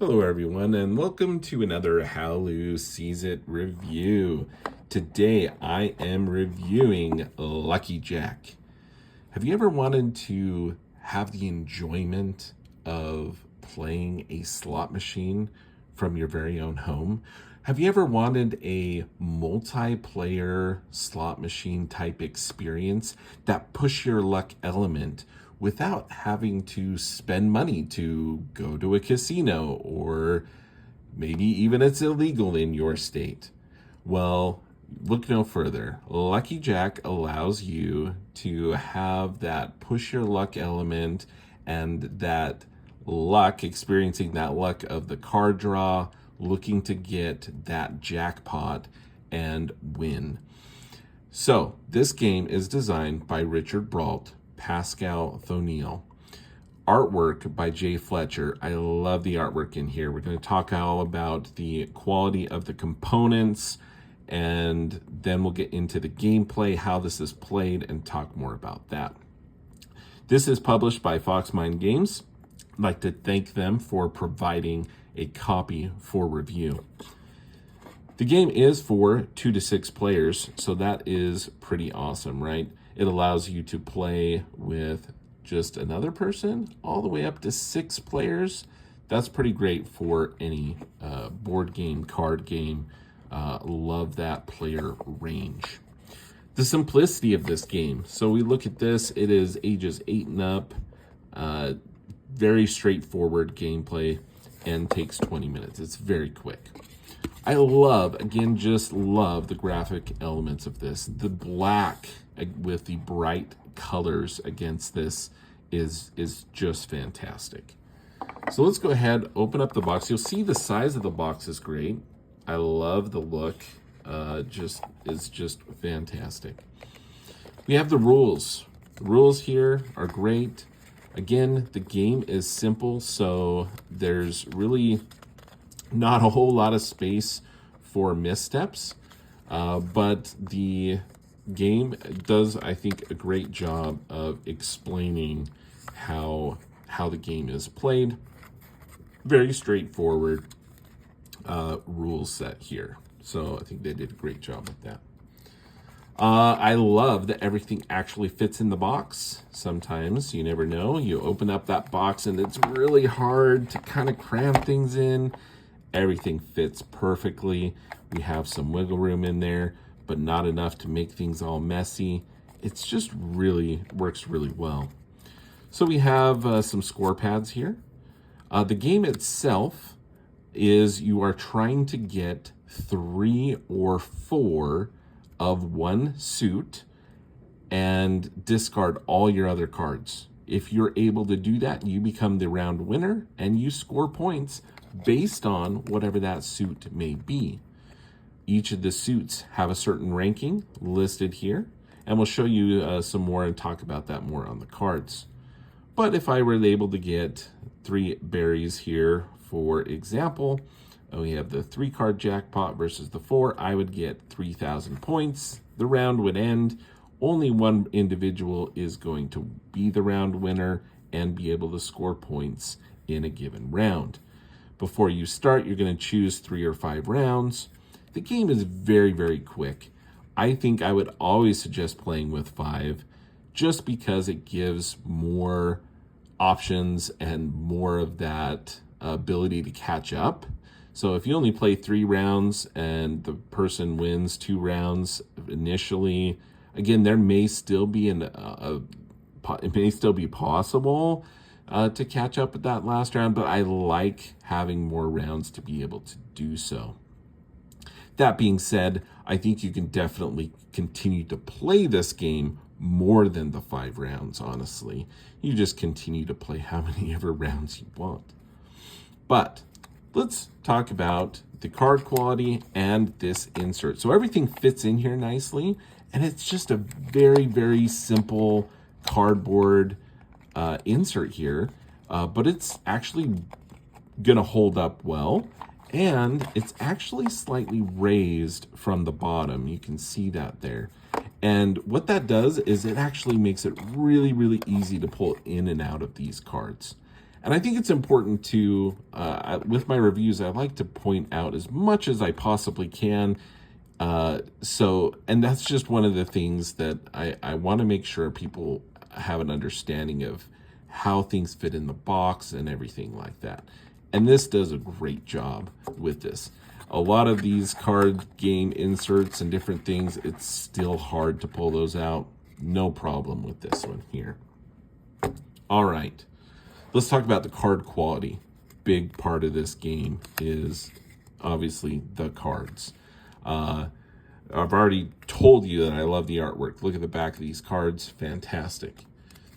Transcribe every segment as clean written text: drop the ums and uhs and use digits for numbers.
Hello everyone, and welcome to another Howloo Sees It review. Today I am reviewing Lucky Jack. Have you ever wanted to have the enjoyment of playing a slot machine from your very own home? Have you ever wanted a multiplayer slot machine type experience that push your luck element without having to spend money to go to a casino, or maybe even it's illegal in your state? Well, look no further. Lucky Jack allows you to have that push your luck element and that luck, experiencing that luck of the card draw, looking to get that jackpot and win. So this game is designed by Richard Brault, Pascal Thoniel. Artwork by Jay Fletcher. I love the artwork in here. We're going to talk all about the quality of the components, and then we'll get into the gameplay, how this is played, and talk more about that. This is published by Foxmind Games. I'd like to thank them for providing a copy for review. The game is for 2 to 6 players, so that is pretty awesome, right? It allows you to play with just another person all the way up to 6 players. That's pretty great for any board game, card game. Love that player range. The simplicity of this game. So we look at this, it is ages 8 and up. Very straightforward gameplay and takes 20 minutes. It's very quick. I love, again, just love the graphic elements of this. The black with the bright colors against this is just fantastic. So let's go ahead, open up the box. You'll see the size of the box is great. I love the look. Just fantastic. We have the rules. The rules here are great. Again, the game is simple, so there's really not a whole lot of space for missteps, but the game does, I think, a great job of explaining how the game is played. Very straightforward rule set here, so I think they did a great job with that. I love that everything actually fits in the box. Sometimes, you never know, you open up that box and it's really hard to kind of cram things in. Everything fits perfectly. We have some wiggle room in there, but not enough to make things all messy. It's just really works really well. So we have some score pads here. The game itself is you are trying to get 3 or 4 of one suit and discard all your other cards. If you're able to do that, you become the round winner and you score points based on whatever that suit may be. Each of the suits have a certain ranking listed here, and we'll show you some more and talk about that more on the cards. But if I were able to get 3 berries here, for example, we have the 3 card jackpot versus the 4, I would get 3,000 points. The round would end. Only one individual is going to be the round winner and be able to score points in a given round. Before you start, you're going to choose 3 or 5 rounds. The game is very, very quick. I think I would always suggest playing with 5 just because it gives more options and more of that ability to catch up. So if you only play 3 rounds and the person wins 2 rounds initially, again, there may still be it may still be possible to catch up at that last round, but I like having more rounds to be able to do so. That being said, I think you can definitely continue to play this game more than the 5 rounds, honestly. You just continue to play how many ever rounds you want. But let's talk about the card quality and this insert. So everything fits in here nicely, and it's just a very, very simple cardboard insert here, but it's actually gonna hold up well, and it's actually slightly raised from the bottom. You can see that there. And what that does is it actually makes it really, really easy to pull in and out of these cards. And I think it's important to, with my reviews, I like to point out as much as I possibly can. And that's just one of the things that I want to make sure people have an understanding of how things fit in the box and everything like that. And this does a great job with this. A lot of these card game inserts and different things, it's still hard to pull those out. No problem with this one here. All right, let's talk about the card quality. Big part of this game is obviously the cards. I've already told you that I love the artwork. Look at the back of these cards, fantastic.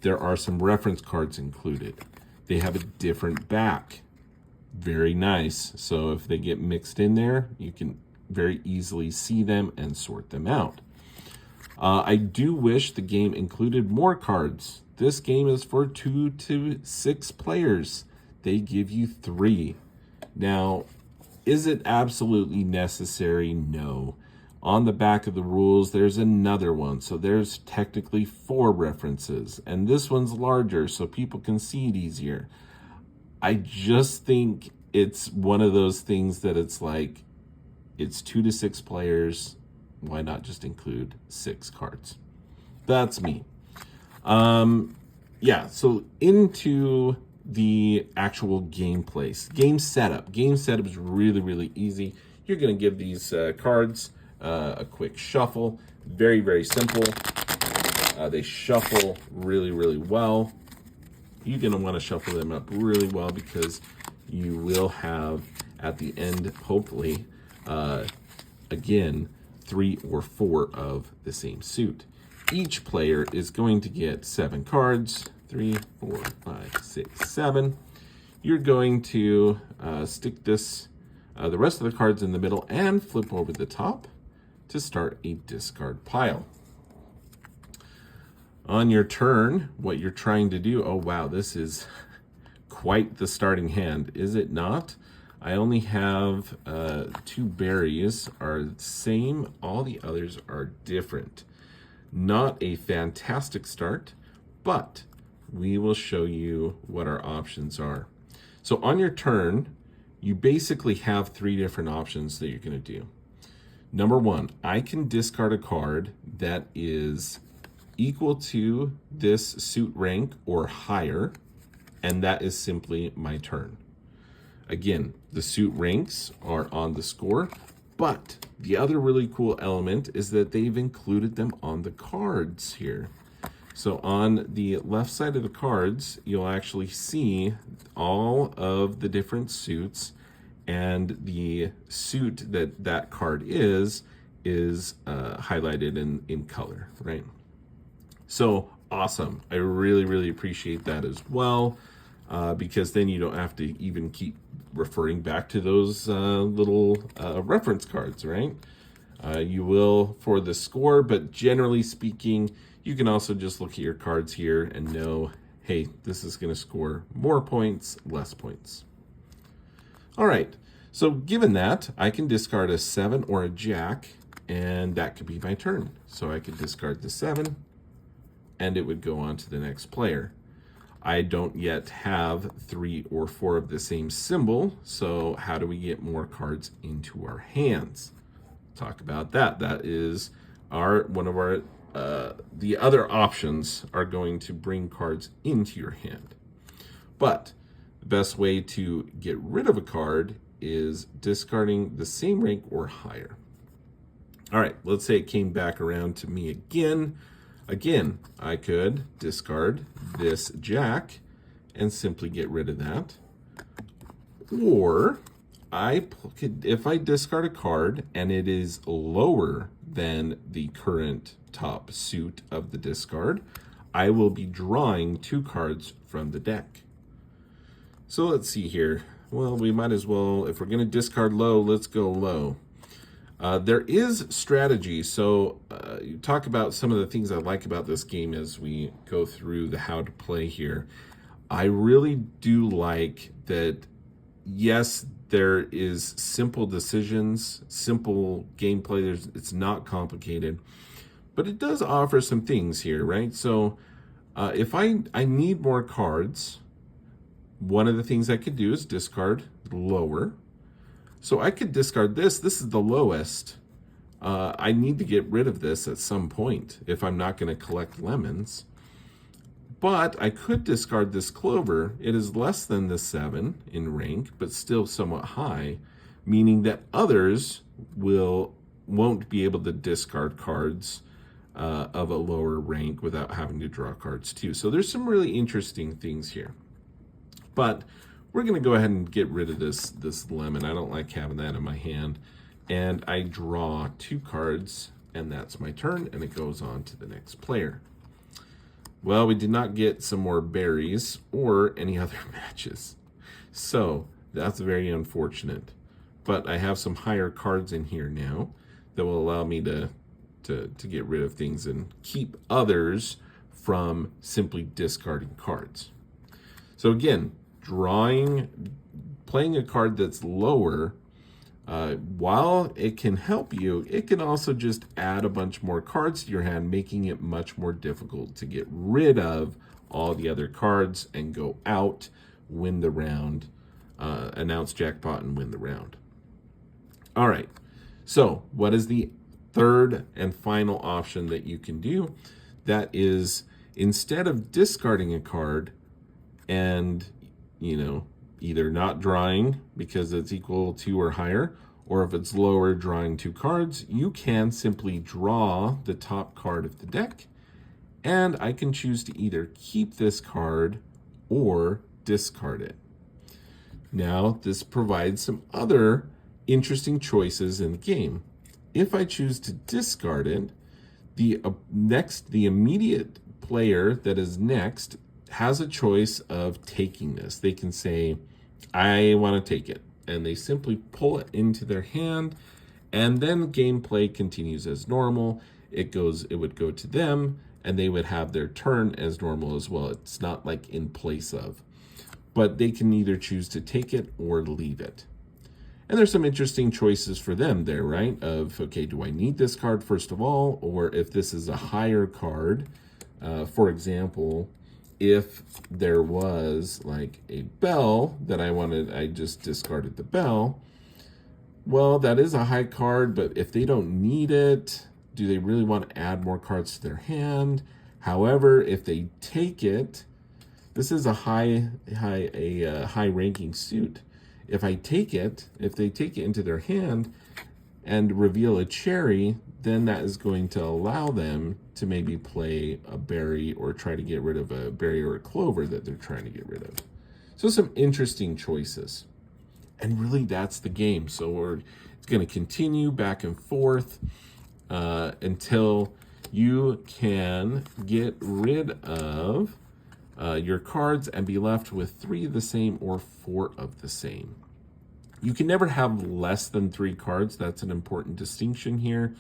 There are some reference cards included. They have a different back, very nice. So if they get mixed in there, you can very easily see them and sort them out. I do wish the game included more cards. This game is for 2 to 6 players. They give you 3. Now, is it absolutely necessary? No. On the back of the rules, there's another one. So there's technically 4 references. And this one's larger, so people can see it easier. I just think it's one of those things that it's like, it's 2 to 6 players. Why not just include 6 cards? That's me. Yeah, so into the actual gameplay. Game setup. Game setup is really, really easy. You're going to give these cards a quick shuffle. Very, very simple. They shuffle really, really well. You're going to want to shuffle them up really well because you will have at the end, hopefully, again, 3 or 4 of the same suit. Each player is going to get 7 cards. 3, 4, 5, 6, 7. You're going to stick this, the rest of the cards in the middle and flip over the top to start a discard pile. On your turn, what you're trying to do, oh wow, this is quite the starting hand, is it not? I only have 2 berries are the same, all the others are different. Not a fantastic start, but we will show you what our options are. So on your turn, you basically have 3 different options that you're going to do. Number 1, I can discard a card that is equal to this suit rank or higher, and that is simply my turn. Again, the suit ranks are on the score, but the other really cool element is that they've included them on the cards here. So on the left side of the cards, you'll actually see all of the different suits, and the suit that that card is highlighted in color, right? So awesome. I really, really appreciate that as well, because then you don't have to even keep referring back to those little reference cards, right? You will for the score, but generally speaking, you can also just look at your cards here and know, hey, this is going to score more points, less points. All right, so given that, I can discard a 7 or a jack, and that could be my turn. So I could discard the 7, and it would go on to the next player. I don't yet have 3 or 4 of the same symbol, so how do we get more cards into our hands? Talk about that. That is one of our the other options are going to bring cards into your hand. But the best way to get rid of a card is discarding the same rank or higher. All right, let's say it came back around to me again. Again, I could discard this jack and simply get rid of that. Or if I discard a card and it is lower than the current top suit of the discard, I will be drawing 2 cards from the deck. So let's see here. Well, we might as well, if we're going to discard low, let's go low. There is strategy. So you talk about some of the things I like about this game as we go through the how to play here. I really do like that, yes, there is simple decisions, simple gameplay. It's not complicated, but it does offer some things here, right? So if I need more cards, one of the things I could do is discard lower. So I could discard this. This is the lowest. I need to get rid of this at some point if I'm not going to collect lemons. But I could discard this clover. It is less than the 7 in rank, but still somewhat high, meaning that others won't be able to discard cards of a lower rank without having to draw cards too. So there's some really interesting things here. But we're going to go ahead and get rid of this lemon. I don't like having that in my hand. And I draw 2 cards, and that's my turn, and it goes on to the next player. Well, we did not get some more berries or any other matches. So that's very unfortunate. But I have some higher cards in here now that will allow me to get rid of things and keep others from simply discarding cards. So again, playing a card that's lower, while it can help you, it can also just add a bunch more cards to your hand, making it much more difficult to get rid of all the other cards and go out, win the round, announce jackpot, and win the round. All right, so what is the third and final option that you can do? That is, instead of discarding a card and, either not drawing because it's equal to or higher, or if it's lower, drawing 2 cards, you can simply draw the top card of the deck, and I can choose to either keep this card or discard it. Now, this provides some other interesting choices in the game. If I choose to discard it, the immediate player that is next has a choice of taking this. They can say, I want to take it, and they simply pull it into their hand, and then gameplay continues as normal. It would go to them, and they would have their turn as normal as well. It's not like in place of, but they can either choose to take it or leave it. And there's some interesting choices for them there, right? Of, okay, do I need this card first of all? Or if this is a higher card, for example, if there was like a bell that I just discarded the bell. Well, that is a high card, but if they don't need it, do they really want to add more cards to their hand? However, if they take it, this is a high ranking suit. If they take it into their hand and reveal a cherry, then that is going to allow them to maybe play a berry or try to get rid of a berry or a clover that they're trying to get rid of. So some interesting choices. And really that's the game. So it's going to continue back and forth until you can get rid of your cards and be left with 3 of the same or 4 of the same. You can never have less than 3 cards. That's an important distinction here.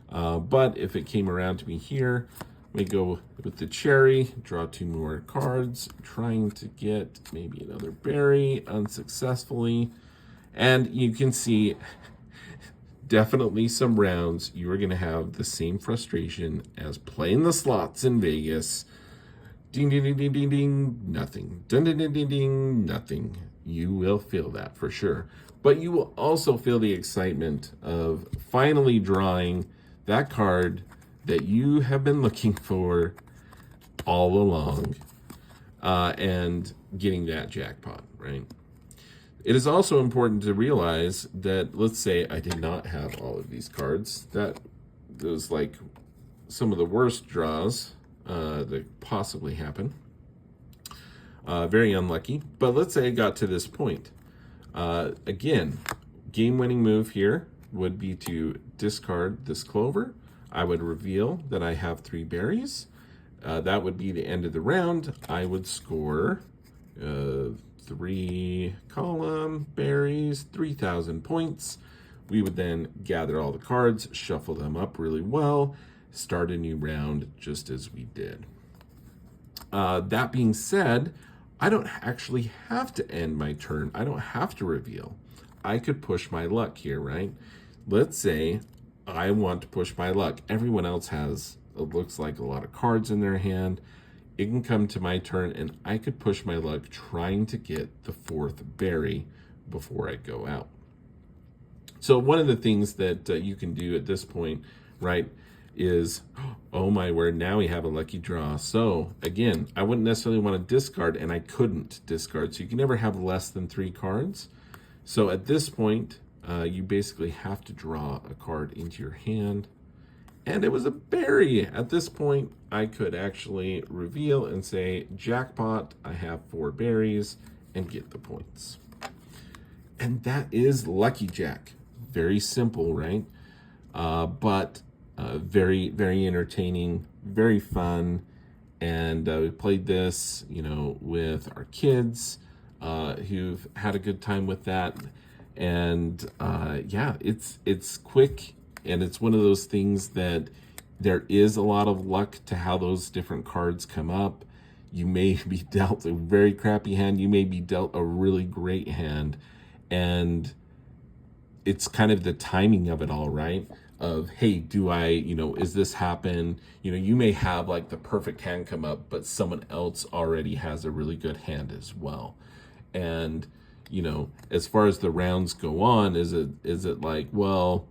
But if it came around to me here, we go with the cherry, draw 2 more cards, trying to get maybe another berry unsuccessfully. And you can see definitely some rounds you are going to have the same frustration as playing the slots in Vegas. Ding, ding, ding, ding, ding, ding, nothing. Ding, ding, ding, ding, ding, nothing. You will feel that for sure. But you will also feel the excitement of finally drawing that card that you have been looking for all along and getting that jackpot, right? It is also important to realize that, let's say I did not have all of these cards. That was like some of the worst draws that possibly happen. Very unlucky. But let's say I got to this point. Again, game-winning move here would be to discard this clover. I would reveal that I have 3 berries. That would be the end of the round. I would score 3 column berries, 3,000 points. We would then gather all the cards, shuffle them up really well, start a new round just as we did. That being said, I don't actually have to end my turn. I don't have to reveal. I could push my luck here, right? Let's say I want to push my luck. Everyone else has, it looks like, a lot of cards in their hand. it can come to my turn and I could push my luck trying to get the fourth berry before I go out. So one of the things that you can do at this point, right, is, oh my word, now we have a lucky draw. So again, I wouldn't necessarily want to discard, and I couldn't discard. So you can never have less than 3 cards. So at this point, you basically have to draw a card into your hand. And it was a berry. At this point, I could actually reveal and say, jackpot, I have 4 berries, and get the points. And that is Lucky Jack. Very simple, right? But very, very entertaining, very fun. And we played this, with our kids who've had a good time with that. And yeah, it's quick, and it's one of those things that there is a lot of luck to how those different cards come up. You may be dealt a very crappy hand. You may be dealt a really great hand. And it's kind of the timing of it all, right? Of, hey, do I, is this happen? You may have like the perfect hand come up, but someone else already has a really good hand as well. And, as far as the rounds go on, is it like, well,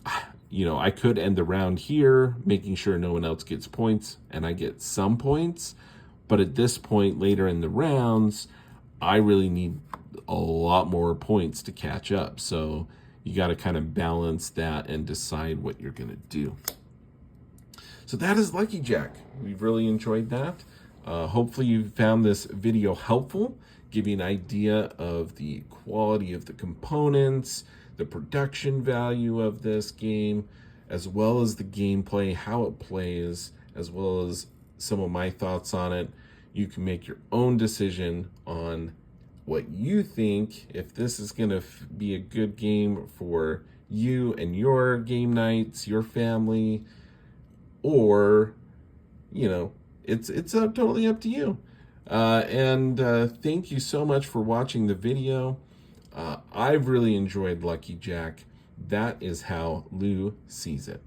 I could end the round here, making sure no one else gets points and I get some points. But at this point later in the rounds, I really need a lot more points to catch up. So you got to kind of balance that and decide what you're going to do. So that is Lucky Jack. We've really enjoyed that. Hopefully you found this video helpful, give you an idea of the quality of the components, the production value of this game, as well as the gameplay, how it plays, as well as some of my thoughts on it. You can make your own decision on what you think, if this is going to be a good game for you and your game nights, your family, or, it's totally up to you. And thank you so much for watching the video. I've really enjoyed Lucky Jack. That is how Lou sees it.